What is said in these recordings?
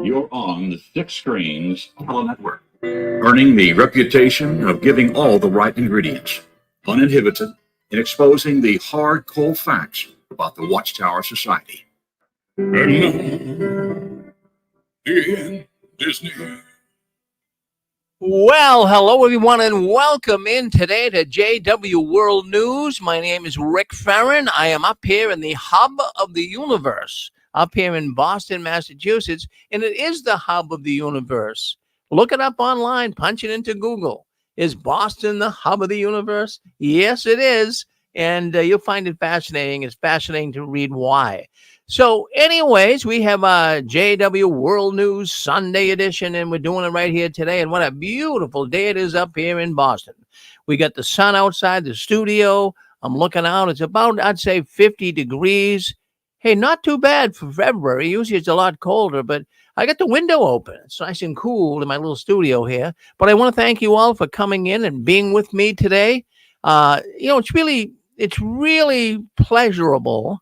you're on the Six Screens Telenetwork, earning the reputation of giving all the right ingredients, uninhibited, in exposing the hard, cold facts about the Watchtower Society. And now, the end is near. Well, hello everyone and welcome in today to JW World News. My name is Rick Farron. I am up here in the hub of the universe, up here in Boston, Massachusetts, and it is the hub of the universe. Look it up online, punch it into Google. Is Boston the hub of the universe? Yes, it is, and you'll find it fascinating. It's fascinating to read why. So anyways, we have a JW World News Sunday edition, and we're doing it right here today. And what a beautiful day it is up here in Boston. We got the sun outside the studio. I'm looking out. It's about, I'd say, 50 degrees. Hey, not too bad for February. Usually it's a lot colder, but I got the window open. It's nice and cool in my little studio here. But I want to thank you all for coming in and being with me today. It's really pleasurable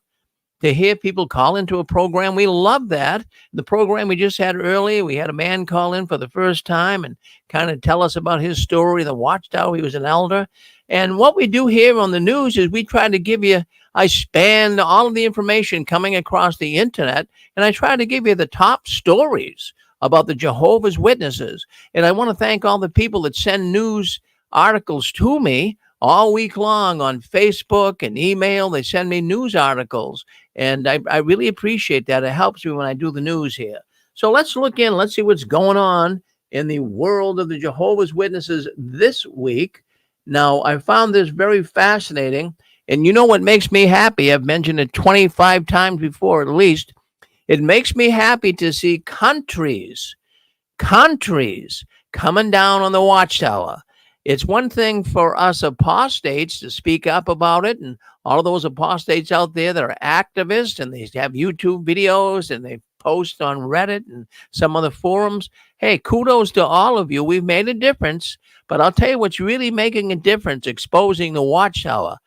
to hear people call into a program. We love that. The program we just had earlier, we had a man call in for the first time and kind of tell us about his story, the Watchtower. He was an elder. And what we do here on the news is we try to give you, I span all of the information coming across the internet, and I try to give you the top stories about the Jehovah's Witnesses. And I want to thank all the people that send news articles to me all week long on Facebook and email. They send me news articles, and I really appreciate that. It helps me when I do the news here. So let's look in. Let's see what's going on in the world of the Jehovah's Witnesses this week. Now, I found this very fascinating, and you know what makes me happy? I've mentioned it 25 times before at least. It makes me happy to see countries coming down on the Watchtower. It's one thing for us apostates to speak up about it, and all of those apostates out there that are activists, and they have YouTube videos, and they post on Reddit and some other forums. Hey, kudos to all of you. We've made a difference, but I'll tell you what's really making a difference, exposing the Watchtower.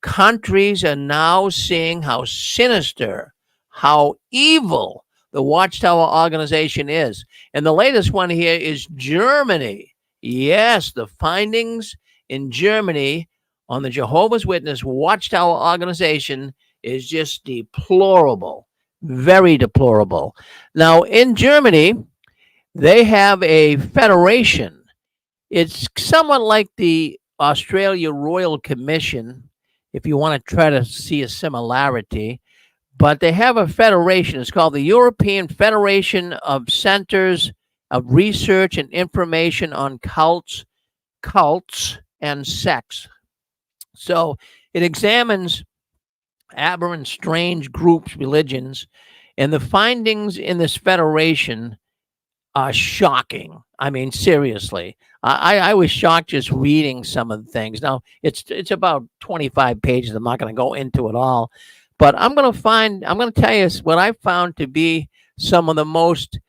Countries are now seeing how sinister, how evil the Watchtower organization is. And the latest one here is Germany. Yes, the findings in Germany on the Jehovah's Witness Watchtower organization is just deplorable, very deplorable. Now, in Germany, they have a federation. It's somewhat like the Australia Royal Commission, if you want to try to see a similarity. But they have a federation. It's called the European Federation of Centers of Research and Information on Cults, and Sex. So it examines aberrant, strange groups, religions, and the findings in this federation are shocking. I mean, seriously. I was shocked just reading some of the things. Now, it's about 25 pages. I'm not going to go into it all. But I'm going to tell you what I found to be some of the most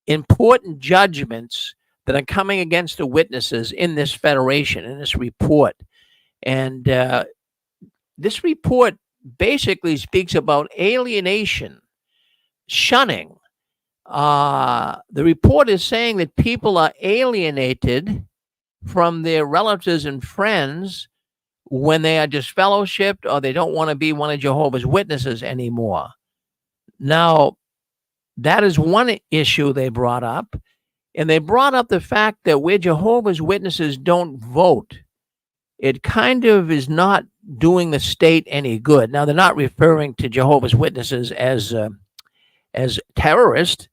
important judgments that are coming against the witnesses in this federation, in this report. And this report basically speaks about alienation, shunning. The report is saying that people are alienated from their relatives and friends when they are disfellowshipped or they don't want to be one of Jehovah's Witnesses anymore. Now, that is one issue they brought up. And they brought up the fact that where Jehovah's Witnesses don't vote, it kind of is not doing the state any good. Now, they're not referring to Jehovah's Witnesses as terrorists,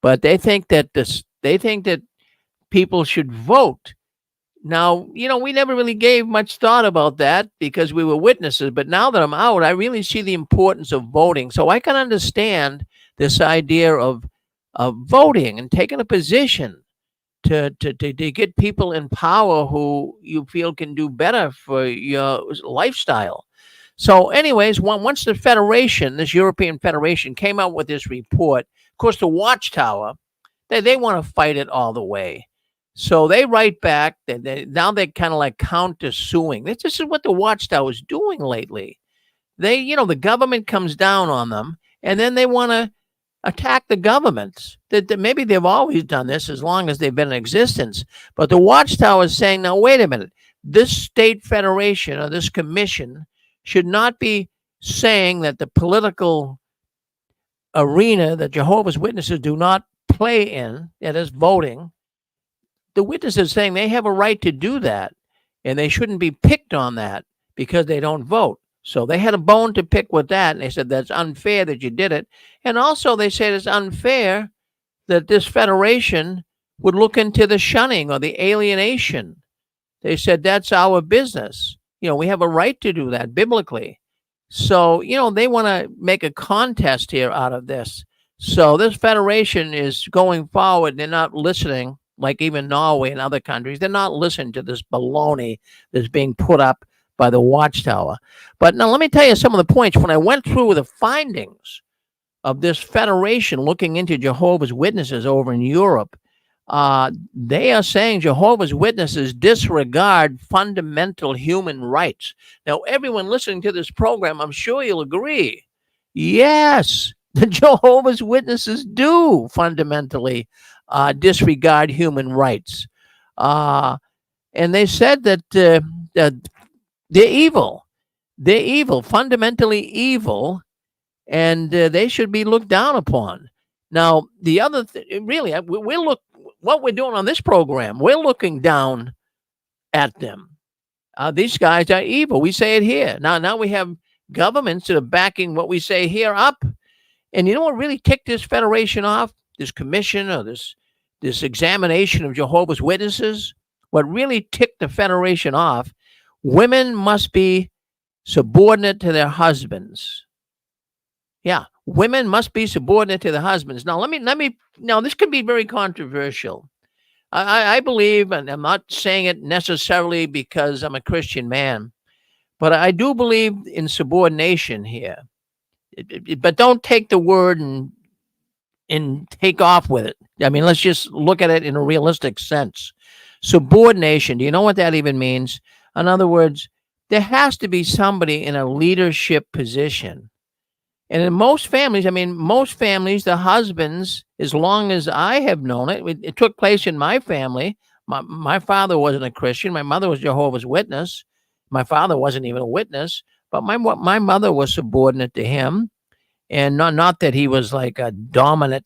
but they think that people should vote. Now, we never really gave much thought about that because we were witnesses. But now that I'm out, I really see the importance of voting. So I can understand this idea of voting and taking a position to get people in power who you feel can do better for your lifestyle. So anyways, once the federation, this European Federation, came out with this report, of course, the Watchtower, they want to fight it all the way. So they write back. Now they're kind of like counter-suing. This is what the Watchtower is doing lately. The government comes down on them, and then they want to attack the governments. That maybe they've always done this as long as they've been in existence. But the Watchtower is saying, now, wait a minute. This state federation or this commission should not be saying that the political arena that Jehovah's Witnesses do not play in, that is voting. The witnesses saying they have a right to do that, and they shouldn't be picked on that because they don't vote. So they had a bone to pick with that, and they said that's unfair that you did it. And also they said it's unfair that this federation would look into the shunning or the alienation. They said that's our business. We have a right to do that biblically. So, they want to make a contest here out of this. So this federation is going forward. They're not listening, like even Norway and other countries. They're not listening to this baloney that's being put up by the Watchtower. But now let me tell you some of the points. When I went through the findings of this federation looking into Jehovah's Witnesses over in Europe, they are saying Jehovah's Witnesses disregard fundamental human rights. Now, everyone listening to this program, I'm sure you'll agree. Yes, the Jehovah's Witnesses do fundamentally disregard human rights. And they said that they're evil. They're evil, fundamentally evil, and they should be looked down upon. Now, the other thing, really, what we're doing on this program, we're looking down at them. These guys are evil. We say it here. Now we have governments that are backing what we say here up. And you know what really ticked this federation off? This commission or this examination of Jehovah's Witnesses? What really ticked the federation off? Women must be subordinate to their husbands. Yeah, women must be subordinate to their husbands. Now, let me. Now, this could be very controversial. I believe, and I'm not saying it necessarily because I'm a Christian man, but I do believe in subordination here. But don't take the word and take off with it. I mean, let's just look at it in a realistic sense. Subordination. Do you know what that even means? In other words, there has to be somebody in a leadership position. And in most families, the husbands, as long as I have known it, it took place in my family. My father wasn't a Christian. My mother was Jehovah's Witness. My father wasn't even a witness, but my mother was subordinate to him. And not that he was like a dominant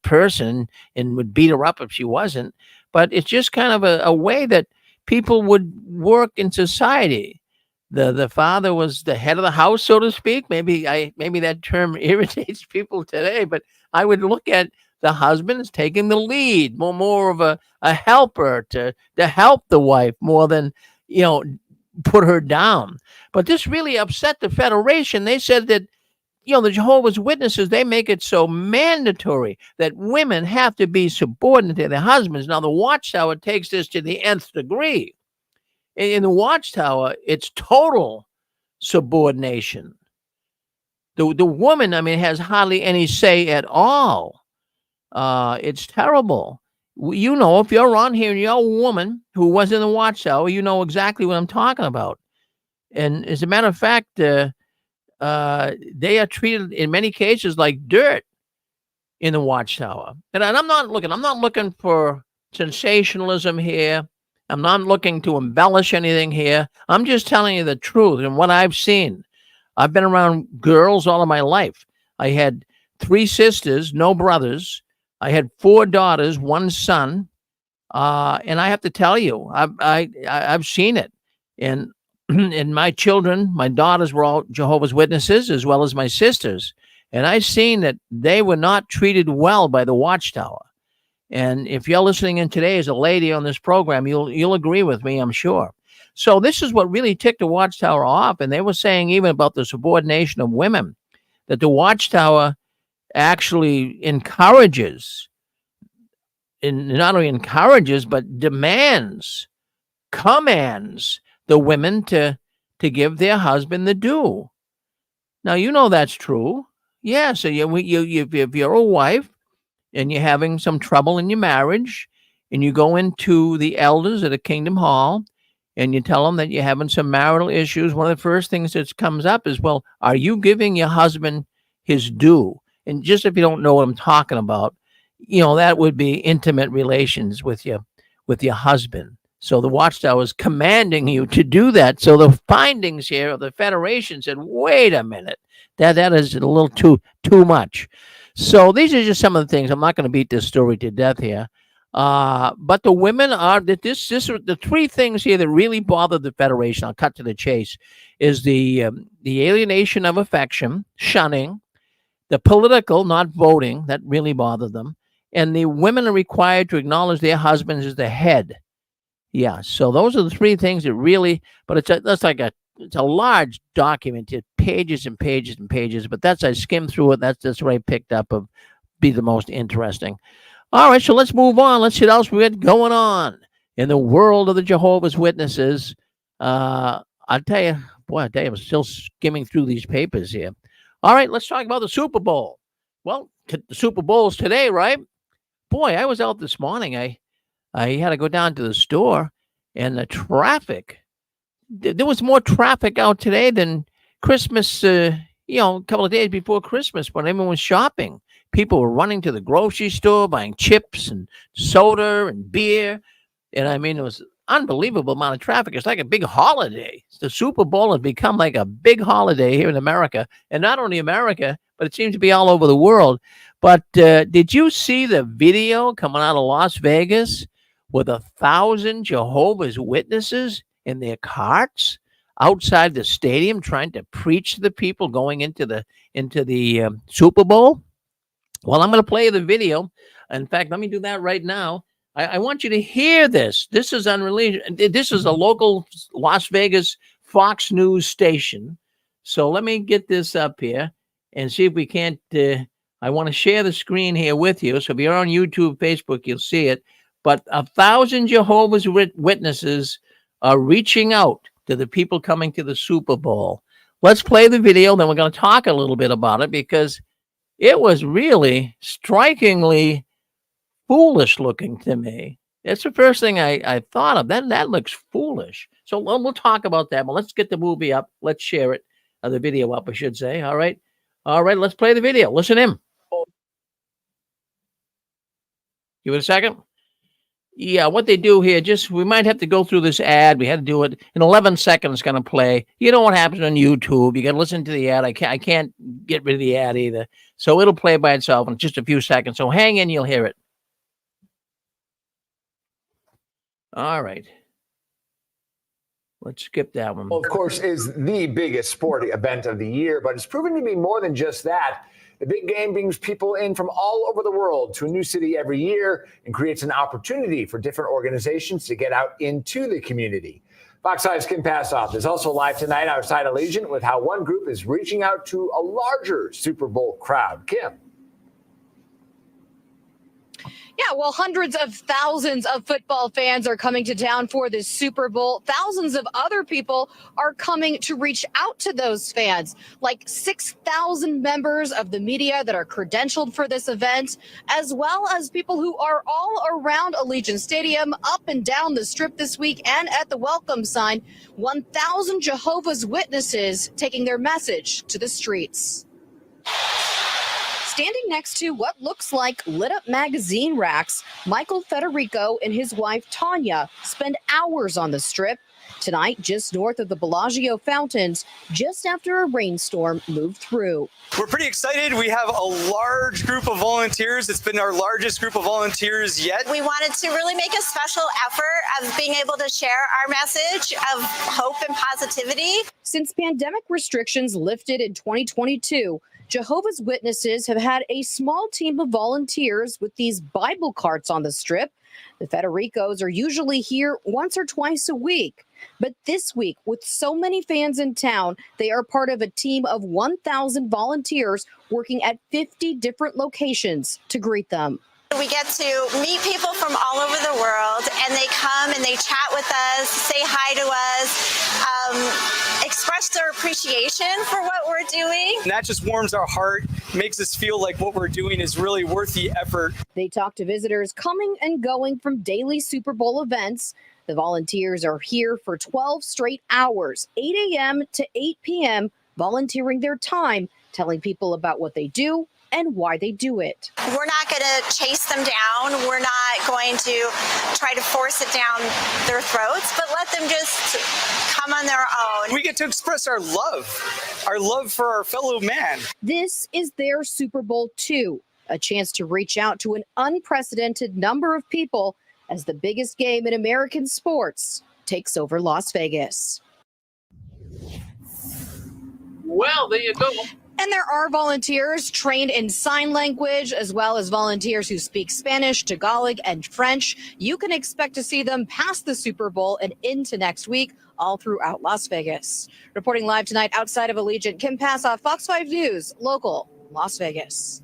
person and would beat her up if she wasn't, but it's just kind of a way that people would work in society. The father was the head of the house, so to speak. Maybe that term irritates people today, but I would look at the husband as taking the lead, more of a helper to help the wife more than, put her down. But this really upset the federation. They said that, the Jehovah's Witnesses, they make it so mandatory that women have to be subordinate to their husbands. Now, the Watchtower takes this to the nth degree. In the Watchtower, it's total subordination. The woman, has hardly any say at all. It's terrible. If you're on here and you're a woman who was in the Watchtower, you know exactly what I'm talking about. And as a matter of fact, they are treated in many cases like dirt in the Watchtower. And I'm not looking for sensationalism here. I'm not looking to embellish anything here. I'm just telling you the truth and what I've seen. I've been around girls all of my life. I had 3 sisters, no brothers. I had 4 daughters, 1 son. And I have to tell you, I've seen it. And my children, my daughters were all Jehovah's Witnesses, as well as my sisters. And I've seen that they were not treated well by the Watchtower. And if you're listening in today as a lady on this program, you'll agree with me, I'm sure. So this is what really ticked the Watchtower off. And they were saying even about the subordination of women, that the Watchtower actually encourages, and not only encourages, but commands the women to give their husband the due. Now, that's true. Yeah, so if you're a wife, and you're having some trouble in your marriage, and you go into the elders at a Kingdom Hall, and you tell them that you're having some marital issues, one of the first things that comes up is, well, are you giving your husband his due? And just if you don't know what I'm talking about, that would be intimate relations with your husband. So the Watchtower is commanding you to do that. So the findings here of the Federation said, wait a minute, that is a little too much. So these are just some of the things. I'm not going to beat this story to death here. But the women are this are the three things here that really bother the Federation. I'll cut to the chase. Is the alienation of affection, shunning, the political, not voting, that really bothered them, and the women are required to acknowledge their husbands as the head. Yeah, so those are the three things that really. But it's a large document, pages and pages and pages. But I skimmed through it. That's what I picked up of be the most interesting. All right, so let's move on. Let's see what else we got going on in the world of the Jehovah's Witnesses. I'll tell you, I'm still skimming through these papers here. All right, let's talk about the Super Bowl. Well, the Super Bowl's today, right? Boy, I was out this morning. I had to go down to the store, and the traffic. There was more traffic out today than Christmas. A couple of days before Christmas when everyone was shopping. People were running to the grocery store, buying chips and soda and beer. And I mean, it was unbelievable amount of traffic. It's like a big holiday. The Super Bowl has become like a big holiday here in America. And not only America, but it seems to be all over the world. But did you see the video coming out of Las Vegas with 1,000 Jehovah's Witnesses in their carts outside the stadium trying to preach to the people going into the Super Bowl? Well, I'm going to play the video. In fact, let me do that right now. I want you to hear this. This is unreleased. This is a local Las Vegas Fox News station. So let me get this up here and see if we can't. I want to share the screen here with you. So if you're on YouTube, Facebook, you'll see it. But 1,000 Jehovah's Witnesses are reaching out to the people coming to the Super Bowl. Let's play the video. Then we're going to talk a little bit about it because it was really strikingly foolish looking to me. That's the first thing I thought of. That looks foolish. So we'll talk about that. But let's get the movie up. Let's share it. The video up, I should say. All right. Let's play the video. Listen in. Give it a second. Yeah, what they do here, we might have to go through this ad. We had to do it in 11 seconds. It's going to play. You know what happens on YouTube. You got to listen to the ad. I can't get rid of the ad either. So it'll play by itself in just a few seconds. So hang in, you'll hear it. All right. Let's skip that one. Well, of course, is the biggest sporting event of the year, but it's proven to be more than just that. The big game brings people in from all over the world to a new city every year and creates an opportunity for different organizations to get out into the community. Fox 5's Kim Passoff is also live tonight outside Allegiant with how one group is reaching out to a larger Super Bowl crowd. Kim. Yeah, well, hundreds of thousands of football fans are coming to town for this Super Bowl. Thousands of other people are coming to reach out to those fans, like 6,000 members of the media that are credentialed for this event, as well as people who are all around Allegiant Stadium, up and down the strip this week, and at the welcome sign. 1,000 Jehovah's Witnesses taking their message to the streets. Standing next to what looks like lit-up magazine racks, Michael Federico and his wife Tanya spend hours on the strip. Tonight, just north of the Bellagio fountains, just after a rainstorm moved through. We're pretty excited. We have a large group of volunteers. It's been our largest group of volunteers yet. We wanted to really make a special effort of being able to share our message of hope and positivity. Since pandemic restrictions lifted in 2022, Jehovah's Witnesses have had a small team of volunteers with these Bible carts on the strip. The Federicos are usually here once or twice a week. But this week, with so many fans in town, they are part of a team of 1,000 volunteers working at 50 different locations to greet them. We get to meet people from all over the world, and they come and they chat with us, say hi to us, express their appreciation for what we're doing. And that just warms our heart, makes us feel like what we're doing is really worth the effort. They talk to visitors coming and going from daily Super Bowl events. The volunteers are here for 12 straight hours, 8 a.m. to 8 p.m., volunteering their time telling people about what they do and why they do it. We're not going to chase them down. We're not going to try to force it down their throats, but let them just come on their own. We get to express our love for our fellow man. This is their Super Bowl II, a chance to reach out to an unprecedented number of people as the biggest game in American sports takes over Las Vegas. Well, there you go. And there are volunteers trained in sign language, as well as volunteers who speak Spanish, Tagalog, and French. You can expect to see them past the Super Bowl and into next week, all throughout Las Vegas. Reporting live tonight outside of Allegiant, Kim Passoff, Fox 5 News, local, Las Vegas.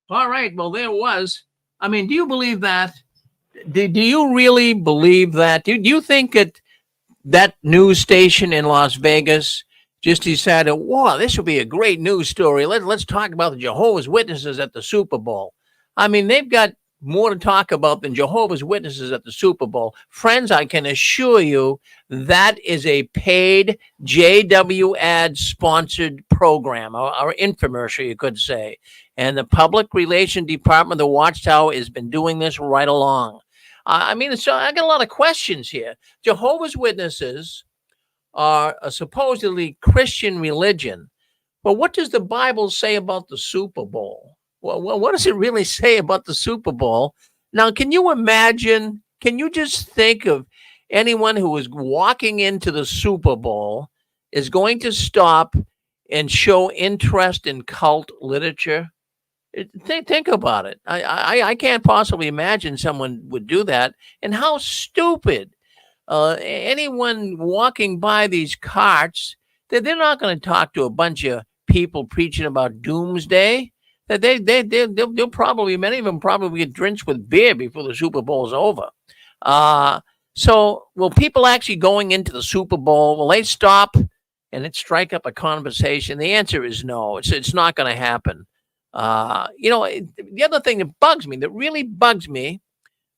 All right. Well, there was. I mean, do you believe that? Do you really believe that? Do you think that news station in Las Vegas just decided, wow, this would be a great news story. Let's talk about the Jehovah's Witnesses at the Super Bowl. I mean, they've got more to talk about than Jehovah's Witnesses at the Super Bowl. Friends, I can assure you that is a paid JW ad sponsored program, or infomercial, you could say. And the public relations department, the Watchtower, has been doing this right along. I mean, so I got a lot of questions here. Jehovah's Witnesses are a supposedly Christian religion. But what does the Bible say about the Super Bowl? Well, what does it really say about the Super Bowl? Now, can you imagine, can you just think of anyone who is walking into the Super Bowl is going to stop and show interest in cult literature? Think about it. I can't possibly imagine someone would do that. And how stupid. Anyone walking by these carts, they're not going to talk to a bunch of people preaching about doomsday. That they'll probably, many of them probably get drenched with beer before the Super Bowl's over. So will people actually going into the Super Bowl, will they stop and strike up a conversation? The answer is no. It's not going to happen. The other thing that really bugs me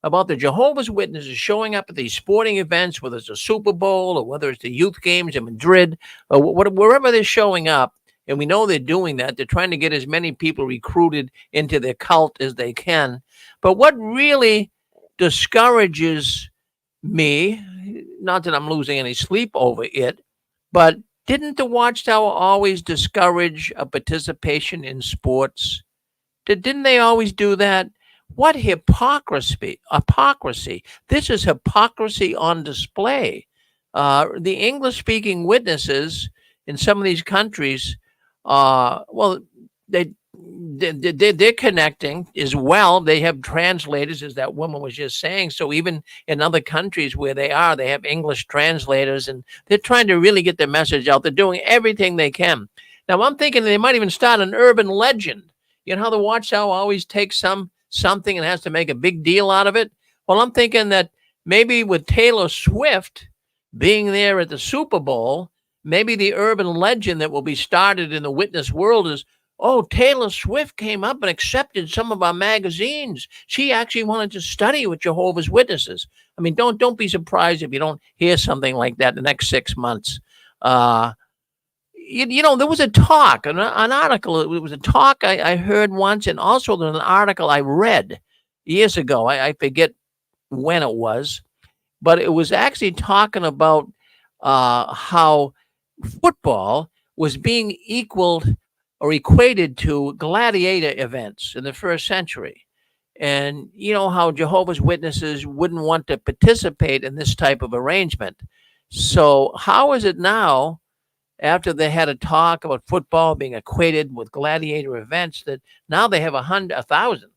about the Jehovah's Witnesses showing up at these sporting events, whether it's a Super Bowl or whether it's the youth games in Madrid or wherever they're showing up, and we know they're doing that. They're trying to get as many people recruited into their cult as they can. But what really discourages me, not that I'm losing any sleep over it, but didn't the Watchtower always discourage a participation in sports? Didn't they always do that? What hypocrisy. This is hypocrisy on display. The English-speaking witnesses in some of these countries, they're connecting as well. They have translators, as that woman was just saying. So even in other countries where they have English translators, and they're trying to really get their message out. They're doing everything they can. Now, I'm thinking they might even start an urban legend. You know how the Watchtower always takes something and has to make a big deal out of it? Well, I'm thinking that maybe with Taylor Swift being there at the Super Bowl, maybe the urban legend that will be started in the witness world is, oh, Taylor Swift came up and accepted some of our magazines. She actually wanted to study with Jehovah's Witnesses. I mean, don't be surprised if you don't hear something like that in the next 6 months. There was a talk, an article. It was a talk I heard once, and also there's an article I read years ago. I forget when it was, but it was actually talking about how football was being equaled or equated to gladiator events in the first century. And you know how Jehovah's Witnesses wouldn't want to participate in this type of arrangement. So how is it now, after they had a talk about football being equated with gladiator events, that now they have 1,000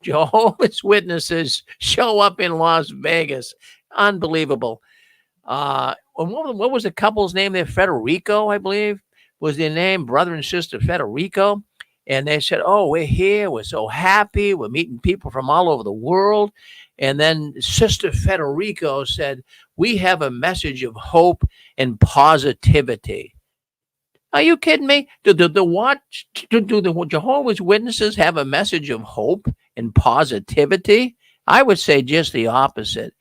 Jehovah's Witnesses show up in Las Vegas? Unbelievable. What was the couple's name there? Federico, I believe, was their name, brother and sister Federico. And they said, oh, we're here. We're so happy. We're meeting people from all over the world. And then Sister Federico said, we have a message of hope and positivity. Are you kidding me? Do the Jehovah's Witnesses have a message of hope and positivity? I would say just the opposite.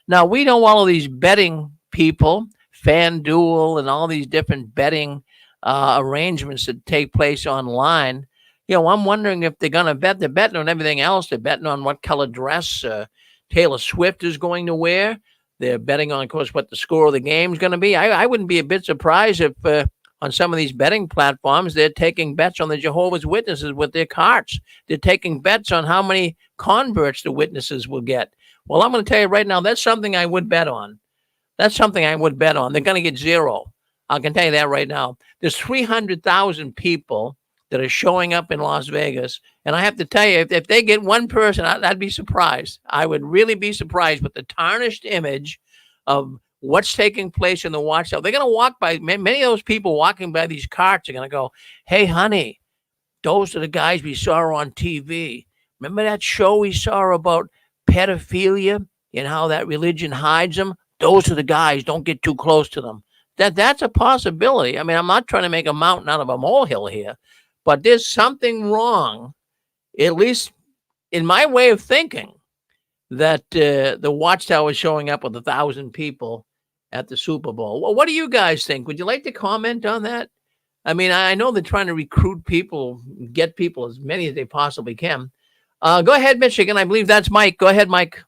Now, we know all of these betting people, FanDuel and all these different betting arrangements that take place online. I'm wondering if they're going to bet. They're betting on everything else. They're betting on what color dress Taylor Swift is going to wear. They're betting on, of course, what the score of the game is going to be. I wouldn't be a bit surprised if on some of these betting platforms, they're taking bets on the Jehovah's Witnesses with their carts. They're taking bets on how many converts the witnesses will get. Well, I'm going to tell you right now, that's something I would bet on. That's something I would bet on. They're going to get zero. I can tell you that right now. There's 300,000 people that are showing up in Las Vegas. And I have to tell you, if they get one person, I'd be surprised. I would really be surprised with the tarnished image of what's taking place in the watchtower. They're going to walk by, many of those people walking by these carts are going to go, hey, honey, those are the guys we saw on TV. Remember that show we saw about pedophilia and how that religion hides them? Those are the guys. Don't get too close to them. That's a possibility. I mean, I'm not trying to make a mountain out of a molehill here, but there's something wrong, at least in my way of thinking, that the watchtower is showing up with 1,000 people at the Super Bowl. Well, what do you guys think? Would you like to comment on that? I mean, I know they're trying to recruit people, get people, as many as they possibly can. Go ahead, Michigan. I believe that's Mike. Go ahead, Mike.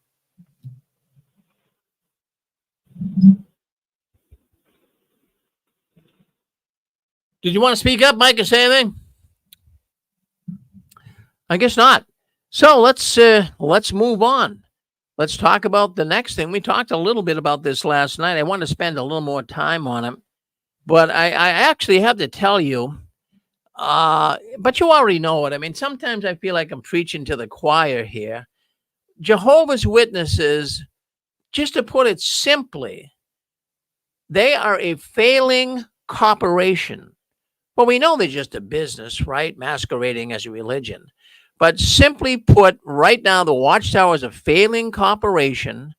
Did you want to speak up, Mike, and say anything? I guess not. So let's move on. Let's talk about the next thing. We talked a little bit about this last night. I want to spend a little more time on it, but I actually have to tell you, but you already know it. I mean, sometimes I feel like I'm preaching to the choir here. Jehovah's Witnesses, just to put it simply, they are a failing corporation. Well, we know they're just a business, right? Masquerading as a religion. But simply put, right now, the Watchtower is a failing corporation,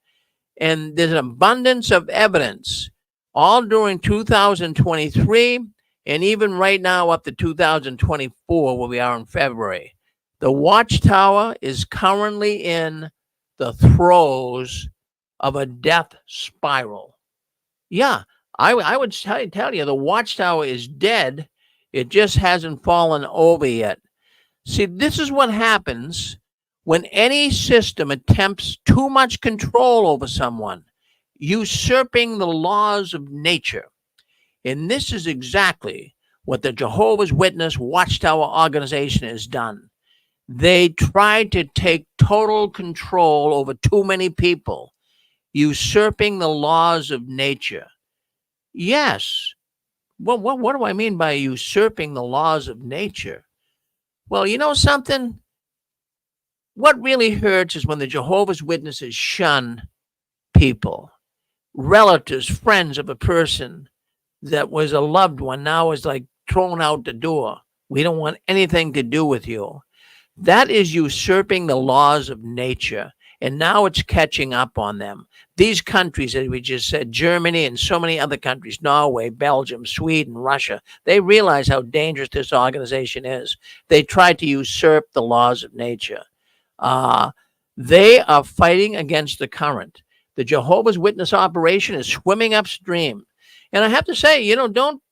and there's an abundance of evidence all during 2023 and even right now up to 2024, where we are in February. The Watchtower is currently in the throes of a death spiral. Yeah, I would tell you the Watchtower is dead. It just hasn't fallen over yet. See, this is what happens when any system attempts too much control over someone, usurping the laws of nature. And this is exactly what the Jehovah's Witness Watchtower organization has done. They tried to take total control over too many people, usurping the laws of nature. Yes. Well, what do I mean by usurping the laws of nature? Well, you know something? What really hurts is when the Jehovah's Witnesses shun people, relatives, friends of a person that was a loved one, now is like thrown out the door. We don't want anything to do with you. That is usurping the laws of nature. And now it's catching up on them. These countries, as we just said, Germany and so many other countries, Norway, Belgium, Sweden, Russia, they realize how dangerous this organization is. They tried to usurp the laws of nature. They are fighting against the current. The Jehovah's Witness operation is swimming upstream. And I have to say, don't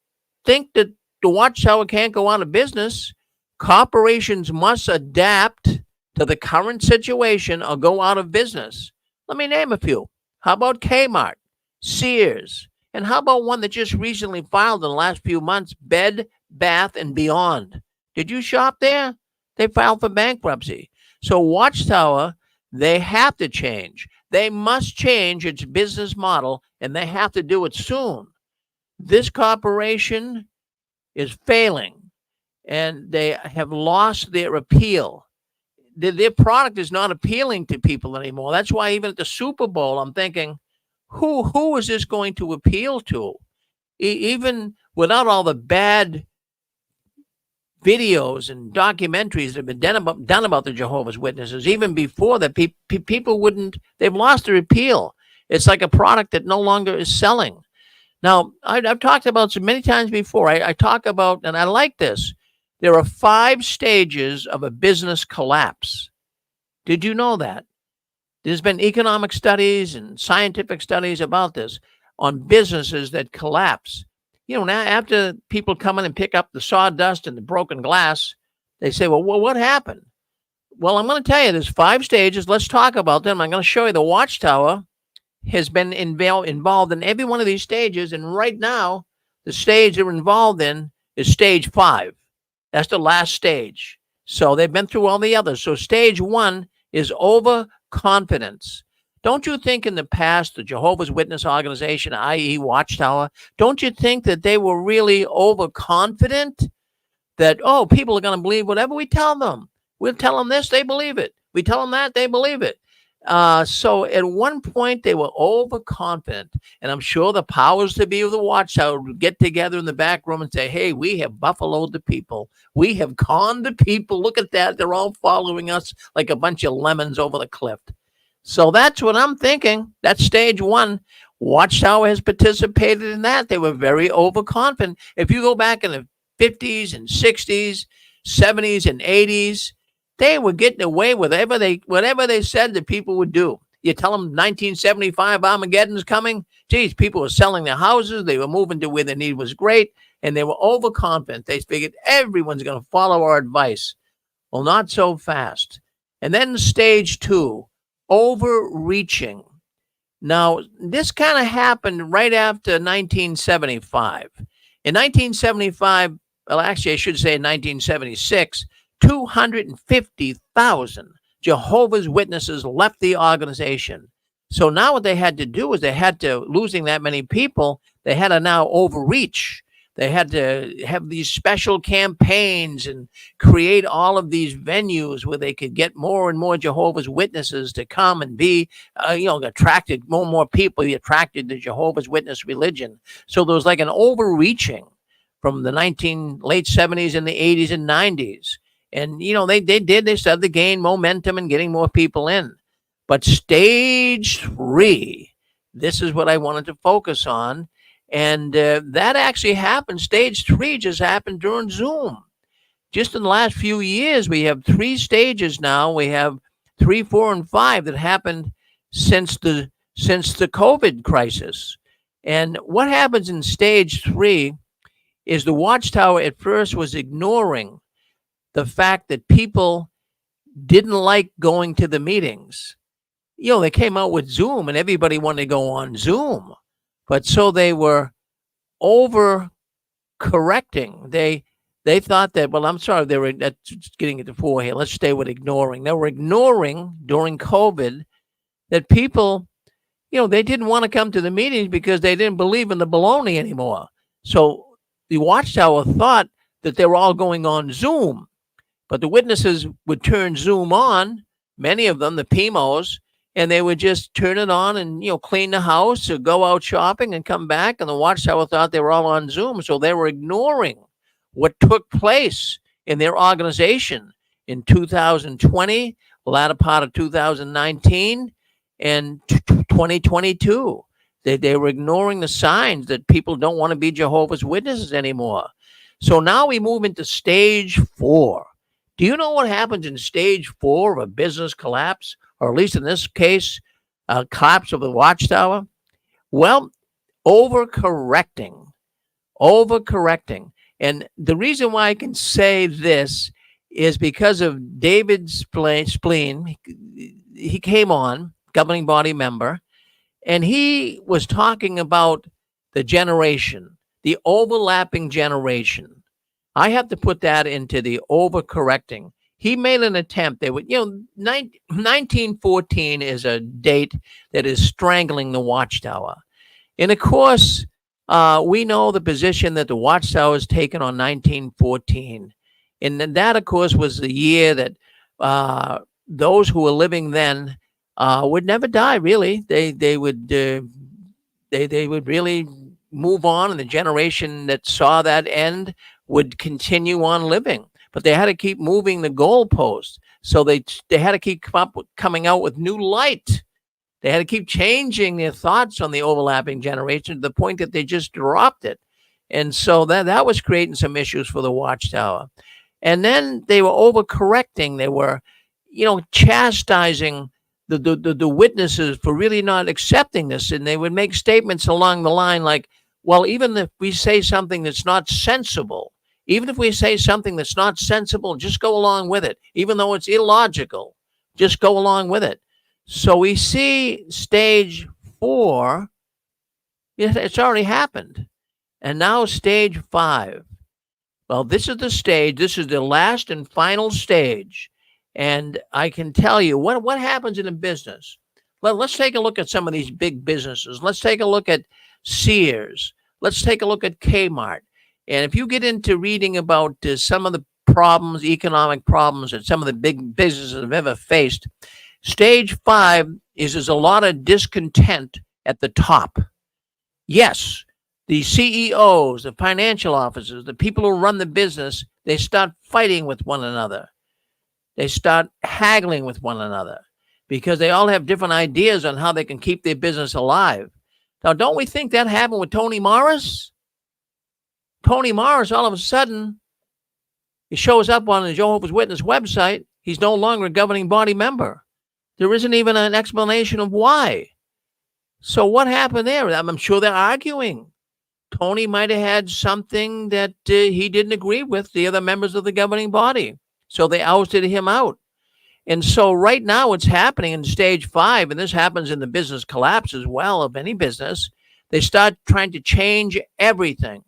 think that the Watchtower can't go out of business. Corporations must adapt to the current situation or go out of business. Let me name a few. How about Kmart, Sears, and how about one that just recently filed in the last few months, Bed, Bath, and Beyond? Did you shop there? They filed for bankruptcy. So Watchtower, they have to change. They must change its business model, and they have to do it soon. This corporation is failing, and they have lost their appeal. Their product is not appealing to people anymore. That's why even at the Super Bowl, I'm thinking, who is this going to appeal to? Even without all the bad videos and documentaries that have been done about the Jehovah's Witnesses, even before that, people wouldn't, they've lost their appeal. It's like a product that no longer is selling. Now, I've talked about so many times before. I talk about, and I like this, there are 5 stages of a business collapse. Did you know that? There's been economic studies and scientific studies about this. on businesses that collapse. Now after people come in and pick up the sawdust and the broken glass, they say, well, what happened? Well, I'm going to tell you, there's 5 stages. Let's talk about them. I'm going to show you the Watchtower has been involved in every one of these stages. And right now, the stage they're involved in is stage 5. That's the last stage. So they've been through all the others. So stage 1 is overconfidence. Don't you think in the past, the Jehovah's Witness organization, i.e. Watchtower, don't you think that they were really overconfident that, oh, people are going to believe whatever we tell them? We'll tell them this, they believe it. We tell them that, they believe it. So at one point, they were overconfident. And I'm sure the powers to be of the Watchtower would get together in the back room and say, hey, we have buffaloed the people. We have conned the people. Look at that. They're all following us like a bunch of lemons over the cliff. So that's what I'm thinking. That's stage 1. Watchtower has participated in that. They were very overconfident. If you go back in the 50s and 60s, 70s and 80s, they were getting away with whatever they said that people would do. You tell them 1975 Armageddon's coming. Geez, people were selling their houses. They were moving to where the need was great, and they were overconfident. They figured everyone's going to follow our advice. Well, not so fast. And then stage 2, overreaching. Now, this kind of happened right after 1975. In 1975, well, actually, I should say in 1976, 250,000 Jehovah's Witnesses left the organization. So now what they had to do is losing that many people, they had to now overreach. They had to have these special campaigns and create all of these venues where they could get more and more Jehovah's Witnesses to come and be, attracted, more and more people be attracted to Jehovah's Witness religion. So there was like an overreaching from the late 70s and the 80s and 90s. And, they started to gain momentum and getting more people in. But stage 3, this is what I wanted to focus on. And that actually happened. Stage 3 just happened during Zoom. Just in the last few years, we have 3 stages now. We have 3, 4, and 5 that happened since the COVID crisis. And what happens in stage 3 is the Watchtower at first was ignoring the fact that people didn't like going to the meetings. They came out with Zoom and everybody wanted to go on Zoom. But so they were over correcting. They thought that, well, I'm sorry, that's getting into 4 here. Let's stay with ignoring. They were ignoring during COVID that people, they didn't want to come to the meetings because they didn't believe in the baloney anymore. So the Watchtower thought that they were all going on Zoom. But the witnesses would turn Zoom on, many of them, the PMOs, and they would just turn it on and, clean the house or go out shopping and come back. And the Watchtower thought they were all on Zoom. So they were ignoring what took place in their organization in 2020, the latter part of 2019, and 2022. They were ignoring the signs that people don't want to be Jehovah's Witnesses anymore. So now we move into stage 4. Do you know what happens in stage 4 of a business collapse, or at least in this case, a collapse of the Watchtower? Well, overcorrecting. And the reason why I can say this is because of David Spleen. He came on, governing body member, and he was talking about the generation, the overlapping generation. I have to put that into the overcorrecting. He made an attempt. 1914 is a date that is strangling the Watchtower. And of course, we know the position that the Watchtower has taken on 1914. And that, of course, was the year that those who were living then would never die, really. They would really move on, and the generation that saw that end would continue on living. But they had to keep moving the goalposts. So they had to keep coming out with new light. They had to keep changing their thoughts on the overlapping generation to the point that they just dropped it. And so that was creating some issues for the Watchtower. And then they were overcorrecting. They were, chastising the witnesses for really not accepting this, and they would make statements along the line like, well, even if we say something that's not sensible, just go along with it, even though it's illogical, just go along with it. So we see stage 4, it's already happened. And now stage 5. Well, this is the last and final stage. And I can tell you what happens in a business. Let's take a look at some of these big businesses. Let's take a look at Sears. Let's take a look at Kmart. And if you get into reading about some of the problems, economic problems that some of the big businesses have ever faced, stage 5 is there's a lot of discontent at the top. Yes, the CEOs, the financial officers, the people who run the business, they start fighting with one another. They start haggling with one another because they all have different ideas on how they can keep their business alive. Now, don't we think that happened with Tony Morris? Tony Morris, all of a sudden, he shows up on the Jehovah's Witness website. He's no longer a governing body member. There isn't even an explanation of why. So what happened there? I'm sure they're arguing. Tony might have had something that he didn't agree with the other members of the governing body. So they ousted him out. And so right now it's happening in stage 5, and this happens in the business collapse as well of any business. They start trying to change everything.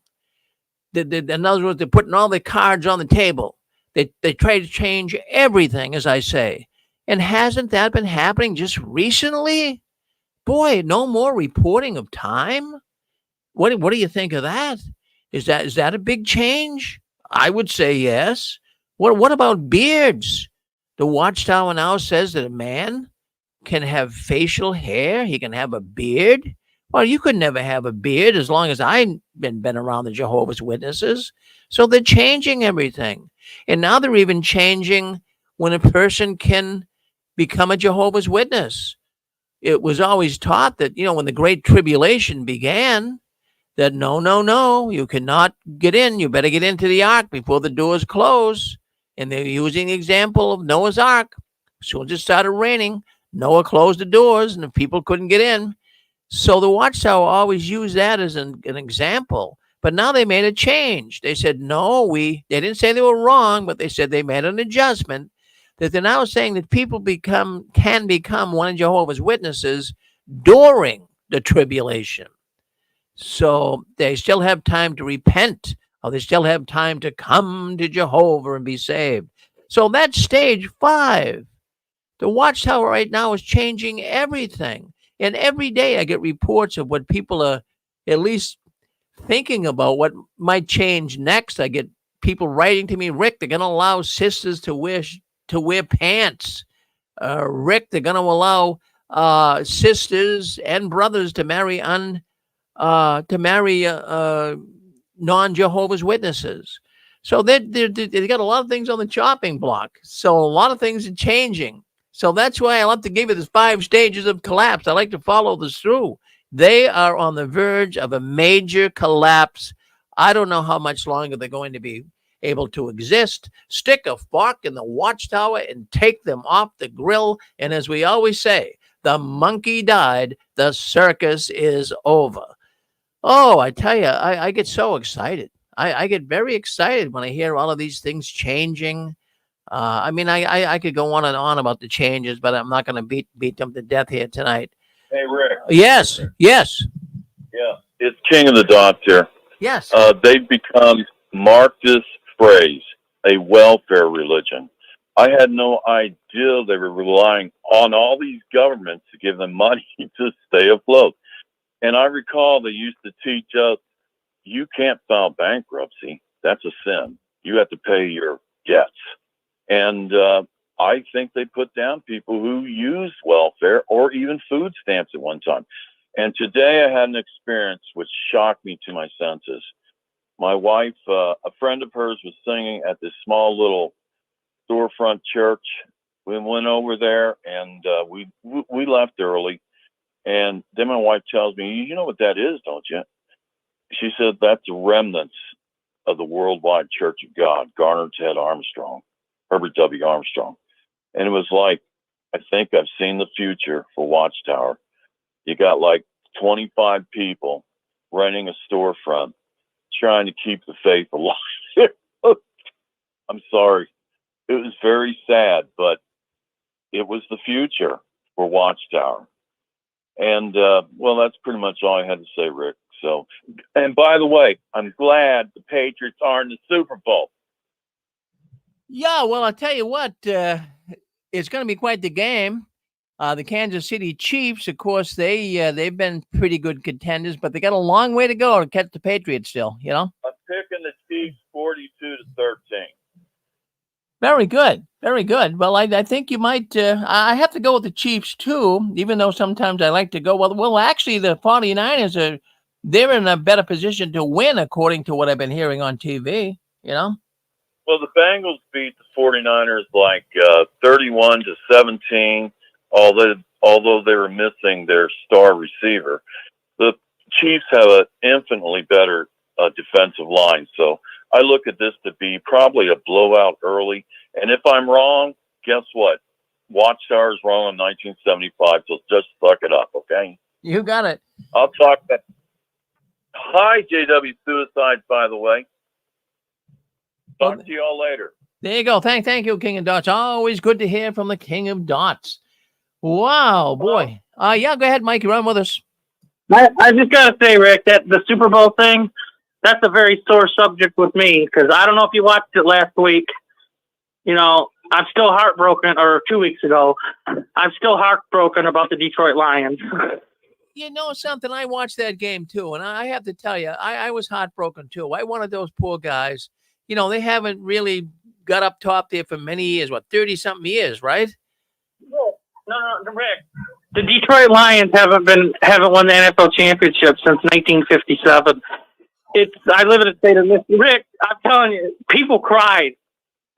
In other words, they're putting all the cards on the table. They try to change everything, as I say. And hasn't that been happening just recently? Boy, no more reporting of time. What do you think of that? Is that a big change? I would say yes. What about beards? The Watchtower now says that a man can have facial hair. He can have a beard. Well, you could never have a beard as long as I've been around the Jehovah's Witnesses. So they're changing everything. And now they're even changing when a person can become a Jehovah's Witness. It was always taught that, when the Great Tribulation began, that no, you cannot get in. You better get into the ark before the doors close. And they're using the example of Noah's Ark. As soon as it started raining, Noah closed the doors and the people couldn't get in. So the Watchtower always used that as an example. But now they made a change. They said, no, they didn't say they were wrong, but they said they made an adjustment that they're now saying that people can become one of Jehovah's Witnesses during the tribulation. So they still have time to repent, or they still have time to come to Jehovah and be saved. So that's stage 5. The Watchtower right now is changing everything. And every day I get reports of what people are at least thinking about what might change next. I get people writing to me, Rick, they're going to allow sisters to wear pants. Rick, they're going to allow sisters and brothers to marry non-Jehovah's Witnesses. So they got a lot of things on the chopping block. So a lot of things are changing. So that's why I love to give you the 5 stages of collapse. I like to follow this through. They are on the verge of a major collapse. I don't know how much longer they're going to be able to exist. Stick a fork in the Watchtower and take them off the grill. And as we always say, the monkey died, the circus is over. Oh, I tell you, I get so excited. I get very excited when I hear all of these things changing. I could go on and on about the changes, but I'm not going to beat them to death here tonight. Hey, Rick. Yes. Yeah, it's King of the Dots here. Yes. They've become, mark this phrase, a welfare religion. I had no idea they were relying on all these governments to give them money to stay afloat. And I recall they used to teach us, you can't file bankruptcy. That's a sin. You have to pay your debts. And I think they put down people who used welfare or even food stamps at one time. And today I had an experience which shocked me to my senses. My wife, a friend of hers, was singing at this small little storefront church. We went over there and we left early. And then my wife tells me, you know what that is, don't you? She said, that's remnants of the Worldwide Church of God, Garner Ted Armstrong, Herbert W. Armstrong. And it was like I think I've seen the future for Watchtower. You got like 25 people renting a storefront, trying to keep the faith alive. I'm sorry. It was very sad, but it was the future for Watchtower. And, well, that's pretty much all I had to say, Rick. So, and by the way, I'm glad the Patriots are in the Super Bowl. Yeah, well, I'll tell you what, it's going to be quite the game. The Kansas City Chiefs, of course, they've been pretty good contenders, but they got a long way to go to catch the Patriots still, you know? I'm picking the Chiefs 42-13. Very good. Very good. Well, I think you might, I have to go with the Chiefs too, even though sometimes I like to go, well, actually the 49ers they're in a better position to win according to what I've been hearing on TV, you know? Well, the Bengals beat the 49ers like 31-17, although they were missing their star receiver. The Chiefs have an infinitely better defensive line, so I look at this to be probably a blowout early. And if I'm wrong, guess what? Watchtower is wrong in 1975, so just suck it up, okay? You got it. I'll talk that. Hi, JW Suicides, by the way. Talk to you all later. There you go. Thank you, King of Dots. Always good to hear from the King of Dots. Wow, boy. Yeah, go ahead, Mike. You're on with us. I just got to say, Rick, that the Super Bowl thing, that's a very sore subject with me because I don't know if you watched it last week. You know, I'm still heartbroken, or 2 weeks ago, I'm still heartbroken about the Detroit Lions. You know something? I watched that game too, and I have to tell you, I was heartbroken too. I wanted those poor guys. You know, they haven't really got up top there for many years. What, 30-something years, right? No, Rick. The Detroit Lions haven't won the NFL championship since 1957. I live in a state of Michigan. Rick, I'm telling you, people cried.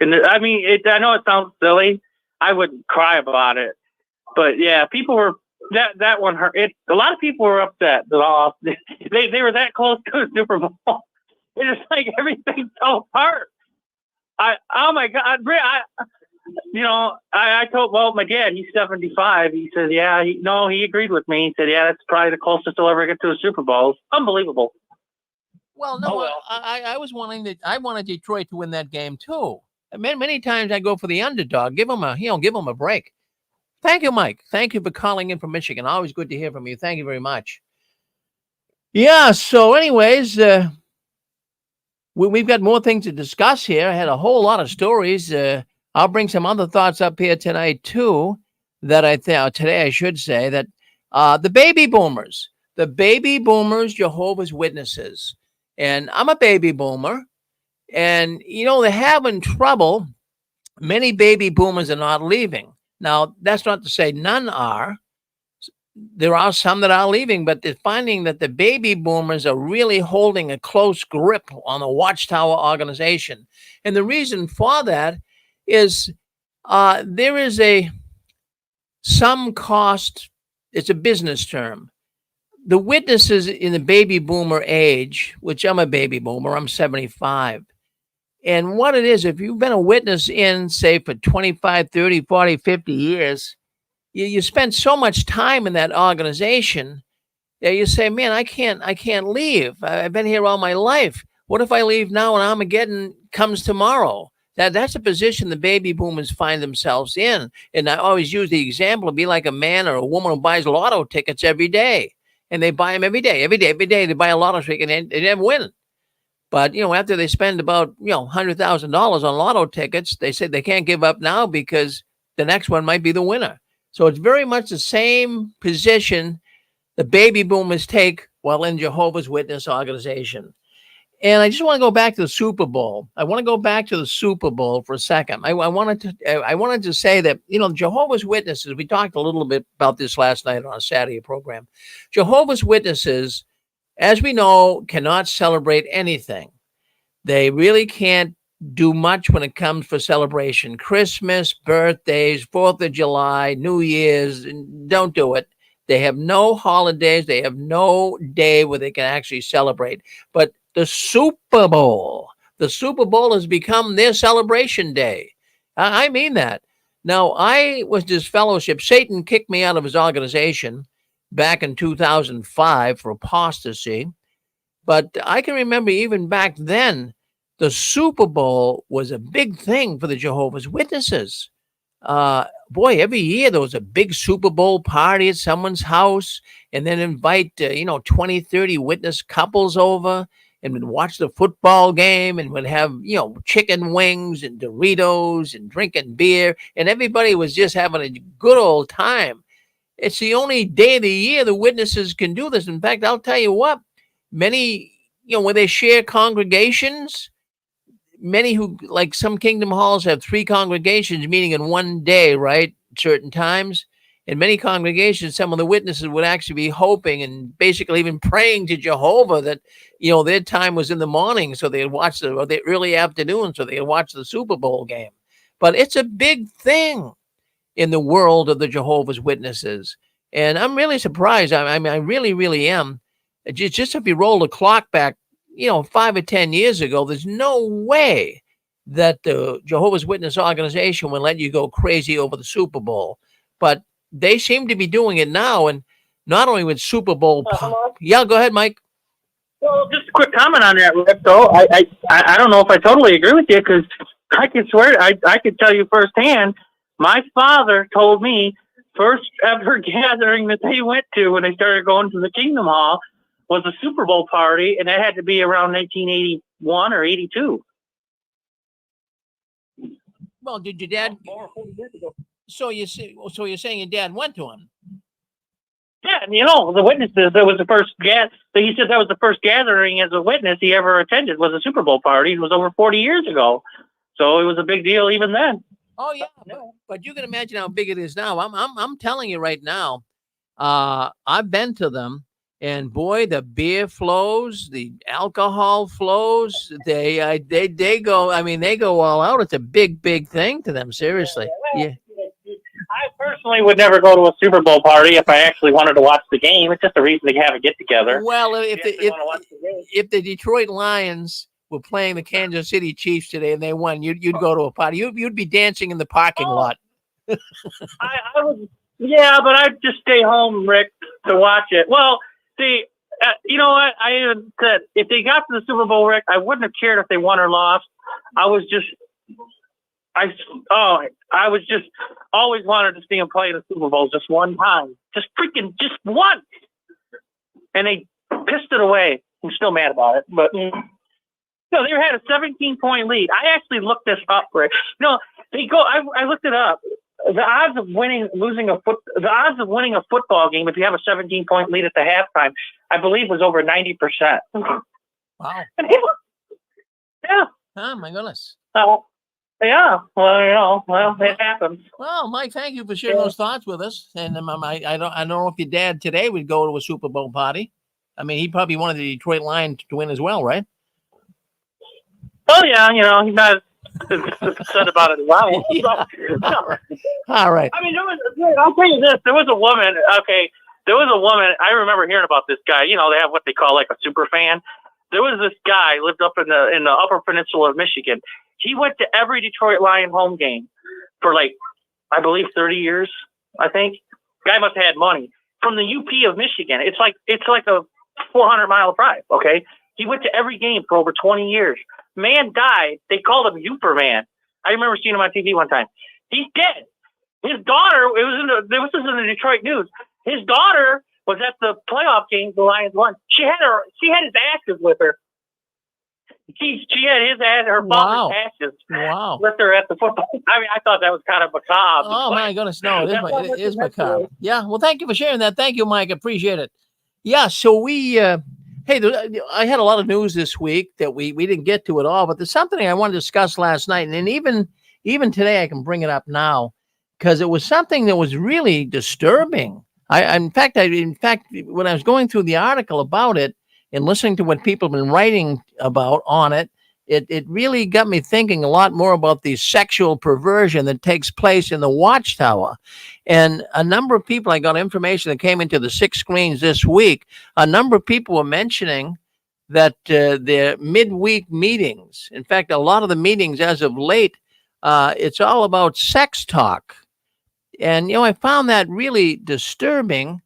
And I mean, I know it sounds silly. I would cry about it, but yeah, people were that one hurt. A lot of people were upset. They were that close to a Super Bowl. It's just like everything fell apart. Oh my God, Rick! I told my dad. He's 75. He said, yeah, he agreed with me. He said, yeah, that's probably the closest they'll ever get to a Super Bowl. It's unbelievable. Well, no, I was I wanted Detroit to win that game too. Many times I go for the underdog. Give them a break. Thank you, Mike. Thank you for calling in from Michigan. Always good to hear from you. Thank you very much. Yeah. So, anyways, we've got more things to discuss here. I had a whole lot of stories. I'll bring some other thoughts up here tonight too. Today I should say that the baby boomers, Jehovah's Witnesses, and I'm a baby boomer. And, you know, they're having trouble. Many baby boomers are not leaving. Now, that's not to say none are. There are some that are leaving, but they're finding that the baby boomers are really holding a close grip on the Watchtower organization. And the reason for that is there is some cost. It's a business term. The witnesses in the baby boomer age, which I'm a baby boomer, I'm 75. And what it is, if you've been a witness in, say, for 25, 30, 40, 50 years, you spend so much time in that organization that you say, man, I can't leave. I've been here all my life. What if I leave now and Armageddon comes tomorrow? That's a position the baby boomers find themselves in. And I always use the example of be like a man or a woman who buys lotto tickets every day. And they buy them every day. They buy a lotto ticket and they never win. But, you know, after they spend about, $100,000 on lotto tickets, they say they can't give up now because the next one might be the winner. So it's very much the same position the baby boomers take while in Jehovah's Witness organization. And I just want to go back to the Super Bowl. I want to go back to the Super Bowl for a second. I wanted to say that, Jehovah's Witnesses, we talked a little bit about this last night on a Saturday program. Jehovah's Witnesses, as we know, cannot celebrate anything. They really can't do much when it comes for celebration. Christmas, birthdays, 4th of July, New Year's, don't do it. They have no holidays. They have no day where they can actually celebrate. But the Super Bowl has become their celebration day. I mean that. Now, I was disfellowship. Satan kicked me out of his organization back in 2005 for apostasy. But I can remember even back then, the Super Bowl was a big thing for the Jehovah's Witnesses. Boy, every year there was a big Super Bowl party at someone's house, and then invite 20, 30 witness couples over and would watch the football game, and would have chicken wings and Doritos and drinking beer, and everybody was just having a good old time. It's the only day of the year the witnesses can do this. In fact, I'll tell you what, many, when they share congregations, many who, like some kingdom halls, have 3 congregations meeting in one day, right? Certain times. In many congregations, some of the witnesses would actually be hoping and basically even praying to Jehovah that, their time was in the morning, so they'd watch the early afternoon, so they'd watch the Super Bowl game. But it's a big thing in the world of the Jehovah's Witnesses. And I'm really surprised. I mean, I really, really am. Just if you roll the clock back, 5 or 10 years ago, there's no way that the Jehovah's Witness organization would let you go crazy over the Super Bowl. But they seem to be doing it now. And not only with Super Bowl. Yeah, go ahead, Mike. Well, just a quick comment on that, Rick. Though I don't know if I totally agree with you, because I can swear I could tell you firsthand. My father told me first ever gathering that they went to when they started going to the Kingdom Hall was a Super Bowl party, and that had to be around 1981 or 82. Well, did your dad? So you're saying your dad went to him? Yeah, and the witnesses. That was the first he said that was the first gathering as a witness he ever attended, was a Super Bowl party. It was over 40 years ago, so it was a big deal even then. Oh yeah, but you can imagine how big it is now. I'm telling you right now. I've been to them, and boy, the beer flows, the alcohol flows. They go. I mean, they go all out. It's a big thing to them. Seriously. Yeah. I personally would never go to a Super Bowl party if I actually wanted to watch the game. It's just a reason to have a get together. Well, if the Detroit Lions were playing the Kansas City Chiefs today and they won, you'd go to a party. You'd be dancing in the parking lot. I would, yeah, but I'd just stay home, Rick, to watch it. Well, see, you know what? I even said if they got to the Super Bowl, Rick, I wouldn't have cared if they won or lost. I was just always wanted to see them play in the Super Bowl just one time, just once, and they pissed it away. I'm still mad about it, but. No, they had a 17-point lead. I actually looked this up, Rick. No, I looked it up. The odds of winning a football game if you have a 17-point lead at the halftime, I believe, was over 90%. Wow. Yeah. Oh my goodness. Yeah. Well, it happens. Well, Mike, thank you for sharing those thoughts with us. And I don't know if your dad today would go to a Super Bowl party. I mean, he probably wanted the Detroit Lions to win as well, right? Oh yeah, he's not upset about it as well. Yeah. All right. I mean, I'll tell you this: there was a woman. Okay, there was a woman. I remember hearing about this guy. They have what they call like a super fan. There was this guy lived up in the Upper Peninsula of Michigan. He went to every Detroit Lion home game for I believe 30 years. I think guy must have had money from the UP of Michigan. It's like a 400-mile drive. Okay, he went to every game for over 20 years. Man died. They called him Superman. I remember seeing him on TV one time. He's dead. His daughter. This was in the Detroit news. His daughter was at the playoff game. The Lions won. She had his ashes with her. She had her father's ashes. Wow. With her at the football. I mean, I thought that was kind of macabre. Oh my goodness, no, it is macabre. Yeah. Well, thank you for sharing that. Thank you, Mike. Appreciate it. Yeah. So we. Hey, I had a lot of news this week that we didn't get to at all, but there's something I wanted to discuss last night, and then even today I can bring it up now because it was something that was really disturbing. In fact, when I was going through the article about it and listening to what people have been writing about on it, it really got me thinking a lot more about the sexual perversion that takes place in the Watchtower. And a number of people, I got information that came into the 6 screens this week. A number of people were mentioning that their midweek meetings, in fact, a lot of the meetings as of late It's all about sex talk. And, I found that really disturbing.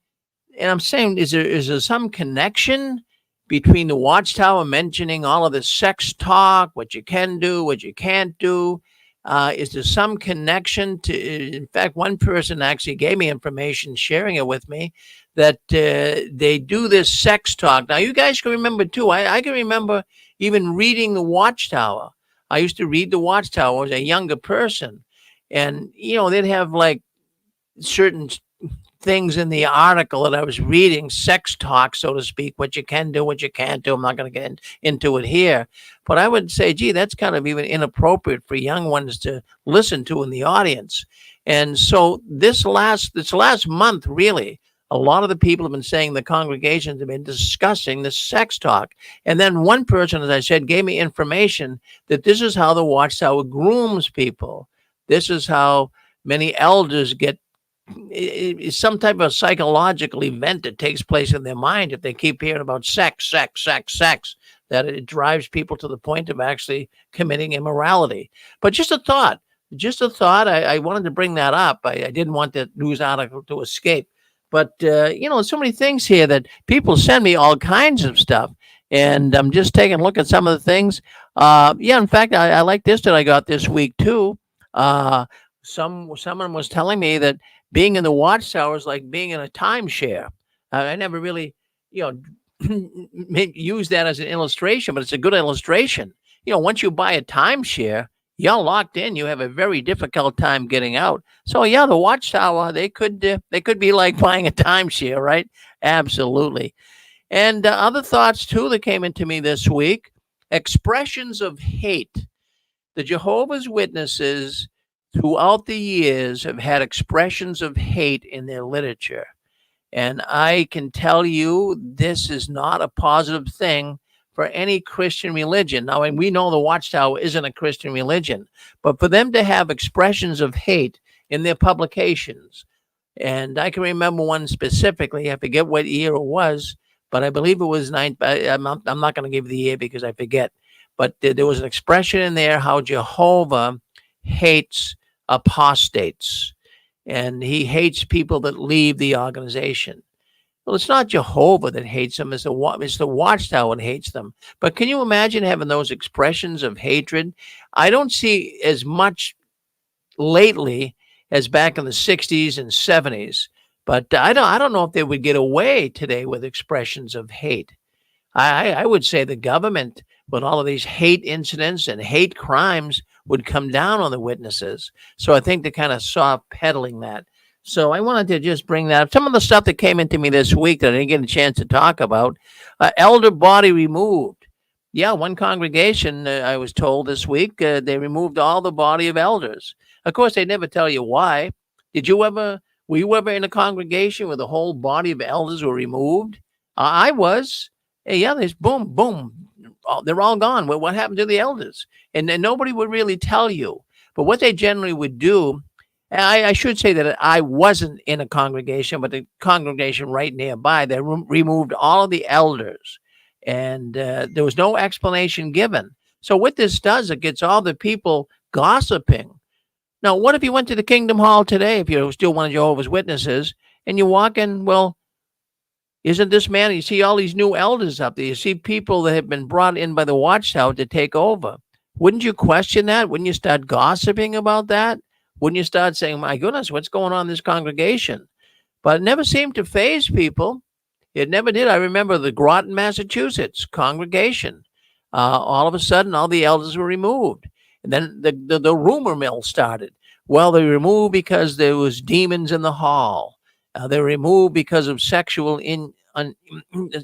And I'm saying, is there some connection between the Watchtower mentioning all of this sex talk, what you can do, what you can't do? Is there some connection to? In fact, one person actually gave me information, sharing it with me, that they do this sex talk. Now, you guys can remember too. I can remember even reading the Watchtower. I used to read the Watchtower as a younger person, and they'd have like certain things in the article that I was reading, sex talk, so to speak, what you can do, what you can't do. I'm not going to get into it here, but I would say, gee, that's kind of even inappropriate for young ones to listen to in the audience. And so this last month, really, a lot of the people have been saying the congregations have been discussing the sex talk. And then one person, as I said, gave me information that this is how the Watchtower grooms people. This is how many elders get some type of psychological event that takes place in their mind if they keep hearing about sex, that it drives people to the point of actually committing immorality. But just a thought. I wanted to bring that up. I didn't want that news article to escape. But, so many things here that people send me all kinds of stuff. And I'm just taking a look at some of the things. In fact, I like this that I got this week too. Someone was telling me that being in the Watchtower is like being in a timeshare. I never really, use that as an illustration, but it's a good illustration. Once you buy a timeshare, you're locked in. You have a very difficult time getting out. So the Watchtower, they could be like buying a timeshare, right? Absolutely. And other thoughts too that came into me this week: expressions of hate. The Jehovah's Witnesses throughout the years have had expressions of hate in their literature. And I can tell you this is not a positive thing for any Christian religion. Now, and we know the Watchtower isn't a Christian religion, but for them to have expressions of hate in their publications, and I can remember one specifically, I forget what year it was, but I believe it was I'm not going to give the year because I forget, but there was an expression in there how Jehovah hates apostates, and he hates people that leave the organization. Well, it's not Jehovah that hates them; it's the Watchtower that hates them. But can you imagine having those expressions of hatred? I don't see as much lately as back in the 60s and 70s, but I don't know if they would get away today with expressions of hate. I would say the government, with all of these hate incidents and hate crimes, would come down on the witnesses. So I think they're kind of soft peddling that. So I wanted to just bring that up. Some of the stuff that came into me this week that I didn't get a chance to talk about: elder body removed. Yeah, one congregation, I was told this week, they removed all the body of elders. Of course, they never tell you why. Were you ever in a congregation where the whole body of elders were removed? I was. Yeah, there's boom, boom. They're all gone. Well, what happened to the elders? And then nobody would really tell you. But what they generally would do, I should say that I wasn't in a congregation, but the congregation right nearby, they removed all of the elders. And there was no explanation given. So what this does, it gets all the people gossiping. Now, what if you went to the Kingdom Hall today, if you're still one of Jehovah's Witnesses, and you walk in, well, isn't this man? You see all these new elders up there. You see people that have been brought in by the Watchtower to take over. Wouldn't you question that? Wouldn't you start gossiping about that? Wouldn't you start saying, my goodness, what's going on in this congregation? But it never seemed to faze people. It never did. I remember the Groton, Massachusetts congregation. All of a sudden, all the elders were removed. And then the rumor mill started. Well, they removed because there was demons in the hall. They were removed because of sexual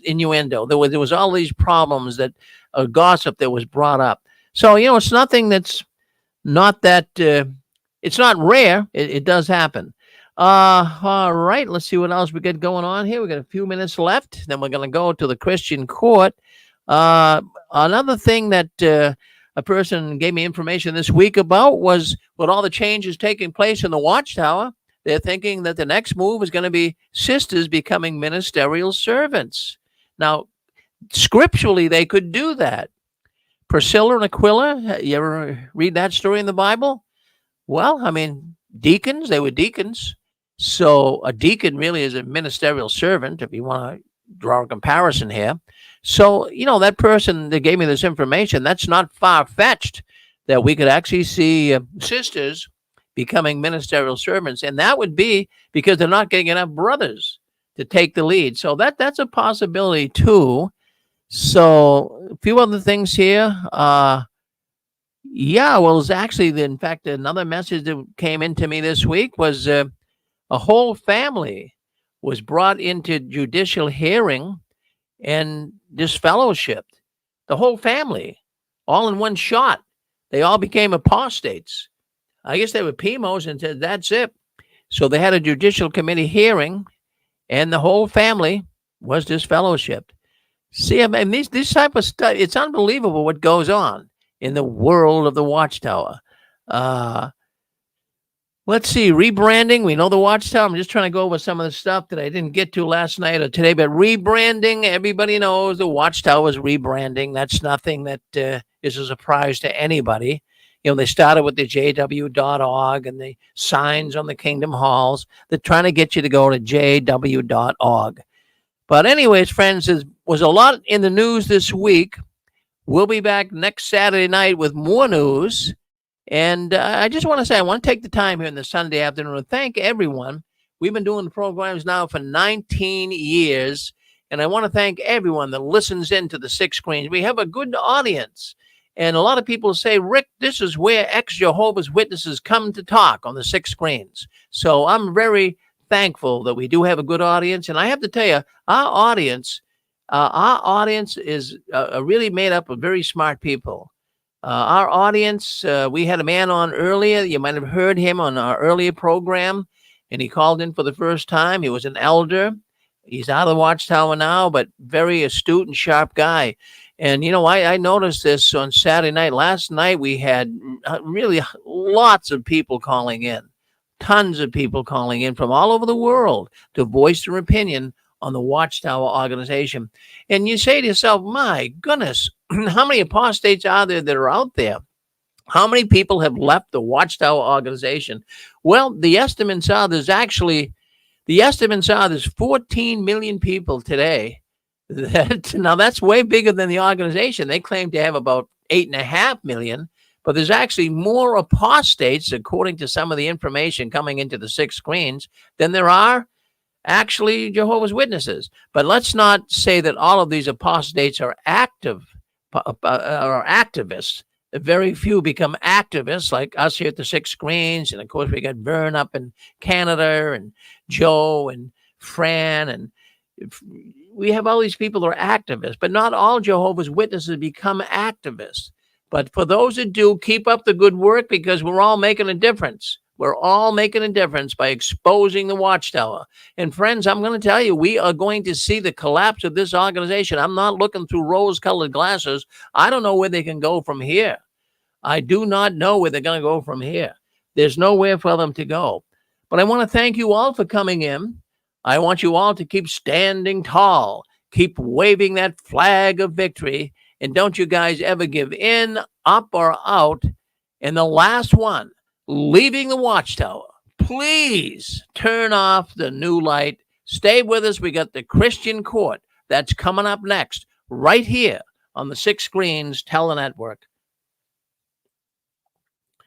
innuendo. There was all these problems that gossip that was brought up. So, it's nothing that's not that, it's not rare. It does happen. All right, let's see what else we got going on here. We got a few minutes left. Then we're going to go to the Christian court. Another thing that a person gave me information this week about was with all the changes taking place in the Watchtower, they're thinking that the next move is going to be sisters becoming ministerial servants. Now, scripturally, they could do that. Priscilla and Aquila, you ever read that story in the Bible? Well, I mean, deacons, they were deacons. So a deacon really is a ministerial servant, if you want to draw a comparison here. So, that person that gave me this information, that's not far fetched that we could actually see sisters becoming ministerial servants. And that would be because they're not getting enough brothers to take the lead. So that's a possibility too. So a few other things here. Yeah, well, it's actually, in fact, another message that came into me this week was a whole family was brought into judicial hearing and disfellowshipped. The whole family, all in one shot. They all became apostates. I guess they were PMOs and said, that's it. So they had a judicial committee hearing, and the whole family was disfellowshipped. See, I mean, this type of stuff, it's unbelievable what goes on in the world of the Watchtower. Let's see, rebranding. We know the Watchtower. I'm just trying to go over some of the stuff that I didn't get to last night or today, but rebranding, everybody knows the Watchtower is rebranding. That's nothing that is a surprise to anybody. They started with the jw.org and the signs on the Kingdom Halls. They're trying to get you to go to jw.org. But anyways, friends, there was a lot in the news this week. We'll be back next Saturday night with more news. And I just want to say, I want to take the time here in the Sunday afternoon to thank everyone. We've been doing the programs now for 19 years. And I want to thank everyone that listens into the Six Screens. We have a good audience. And a lot of people say, Rick, this is where ex-Jehovah's Witnesses come to talk on the Six Screens. So I'm very thankful that we do have a good audience. And I have to tell you, our audience is really made up of very smart people. Our audience, we had a man on earlier. You might have heard him on our earlier program, and he called in for the first time. He was an elder. He's out of the Watchtower now, but very astute and sharp guy. And, I noticed this on Saturday night. Last night, we had really lots of people calling in, tons of people calling in from all over the world to voice their opinion on the Watchtower organization. And you say to yourself, my goodness, how many apostates are there that are out there? How many people have left the Watchtower organization? Well, the estimates are there's 14 million people today. Now, that's way bigger than the organization. They claim to have about 8.5 million, but there's actually more apostates, according to some of the information coming into the Six Screens, than there are actually Jehovah's Witnesses. But let's not say that all of these apostates are activists. Very few become activists like us here at the Six Screens. And of course, we got Vern up in Canada and Joe and Fran. And we have all these people that are activists, but not all Jehovah's Witnesses become activists. But for those that do, keep up the good work, because we're all making a difference. We're all making a difference by exposing the Watchtower. And friends, I'm going to tell you, we are going to see the collapse of this organization. I'm not looking through rose-colored glasses. I don't know where they can go from here. I do not know where they're going to go from here. There's nowhere for them to go. But I want to thank you all for coming in. I want you all to keep standing tall. Keep waving that flag of victory. And don't you guys ever give in, up, or out. And the last one, leaving the Watchtower, please turn off the new light. Stay with us. We got the Christian Court that's coming up next, right here on the Six Screens Telenetwork.